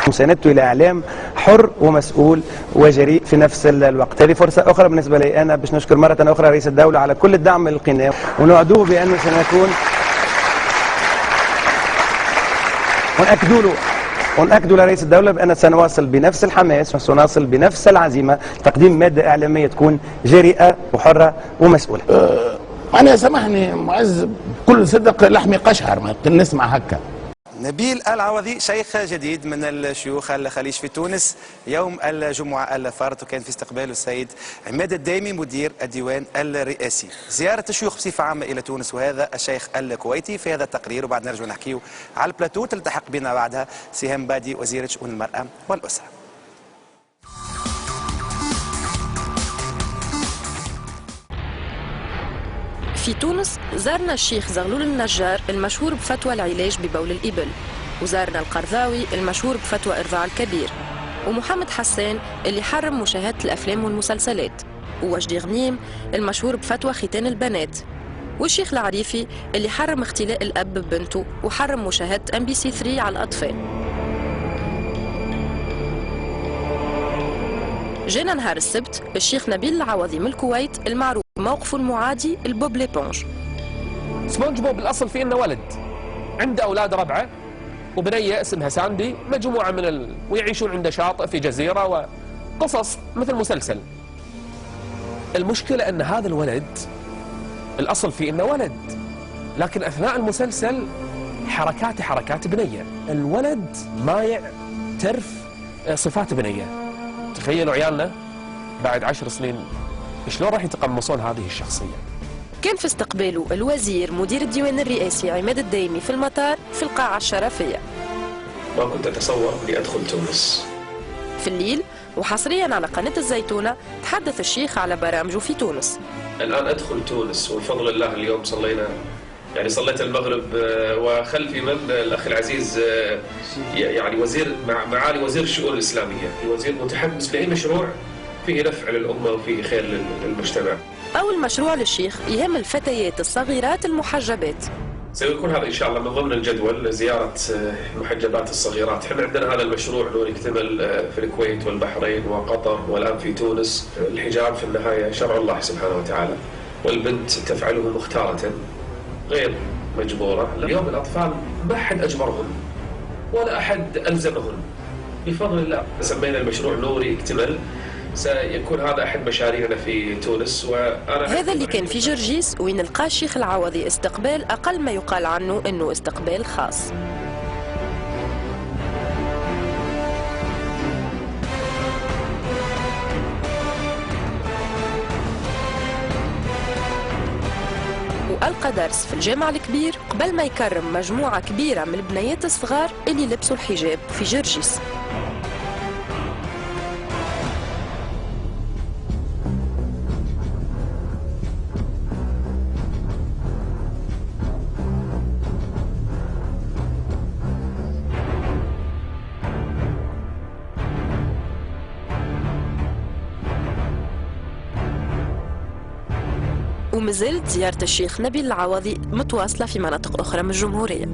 مساندته إلى إعلام حر ومسؤول وجريء في نفس الوقت. هذه فرصة أخرى بالنسبة لي أنا باش نشكر مرة أخرى رئيس الدولة على كل الدعم للقناة، ونوعدوه بأنه سنكون ونأكد لرئيس الدولة بأن سنواصل بنفس الحماس وسنواصل بنفس العزيمة تقديم مادة إعلامية تكون جريئة وحرة ومسؤولة. أنا سامحني معز بكل صدق لحمي قشعر ما نسمع هكا. نبيل العوضي شيخ جديد من الشيوخ الخليج في تونس يوم الجمعة الفرد، وكان في استقباله السيد عماد الدايمي مدير الديوان الرئاسي. زيارة الشيوخ بصفة عامة إلى تونس وهذا الشيخ الكويتي في هذا التقرير، وبعد نرجع نحكيه على البلاتو. تلتحق بنا بعدها سهام بادي وزيرة شؤون المرأة والأسرة. في تونس زارنا الشيخ زغلول النجار المشهور بفتوى العلاج ببول الإبل، وزارنا القرضاوي المشهور بفتوى إرضاع الكبير، ومحمد حسان اللي حرم مشاهدة الأفلام والمسلسلات، ووجدي غنيم المشهور بفتوى ختان البنات، والشيخ العريفي اللي حرم اختلاء الأب ببنته وحرم مشاهدة MBC 3 على الأطفال. جينا نهار السبت الشيخ نبيل العوضي من الكويت المعروف موقفه المعادي لبوب ليبونج. سبونج بوب الأصل فيه إنه ولد عنده أولاد ربعة وبنية اسمها ساندي، مجموعة من ويعيشون عند شاطئ في جزيرة وقصص مثل مسلسل. المشكلة أن هذا الولد الأصل فيه إنه ولد، لكن أثناء المسلسل حركاته حركات بنية. الولد مايع ترف صفات بنية. تخيلوا عيالنا بعد 10 سنين شلون راح يتقمصون هذه الشخصية. كان في استقباله الوزير مدير الديوان الرئاسي عماد الدايمي في المطار في القاعة الشرفية. ما كنت أتصور أني أدخل تونس. في الليل وحصريا على قناة الزيتونة تحدث الشيخ على برامجه في تونس. الآن أدخل تونس وبفضل الله اليوم صليت المغرب، وخلفي من الأخ العزيز يعني وزير معالي وزير الشؤون الإسلامية، وزير متحمس لأي مشروع فيه نفع للأمة وفيه خير للمجتمع. أول مشروع للشيخ يهم الفتيات الصغيرات المحجبات. سيكون هذا إن شاء الله من ضمن الجدول زيارة المحجبات الصغيرات. احنا عندنا هذا المشروع نور يكتمل في الكويت والبحرين وقطر والآن في تونس. الحجاب في النهاية شرع الله سبحانه وتعالى، والبنت تفعله مختارة غير مجبورة. اليوم الأطفال ما أحد أجبرهم ولا أحد ألزمهم بفضل الله. سمينا المشروع نور يكتمل، سيكون هذا أحد مشاريعنا في تونس. هذا اللي كان في جرجيس وين لقى الشيخ العوضي استقبال أقل ما يقال عنه أنه استقبال خاص. وألقى درس في الجامع الكبير قبل ما يكرم مجموعة كبيرة من البنيات الصغار اللي لبسوا الحجاب في جرجيس. ومازالت زيارة الشيخ نبيل العوضي متواصلة في مناطق أخرى من الجمهورية.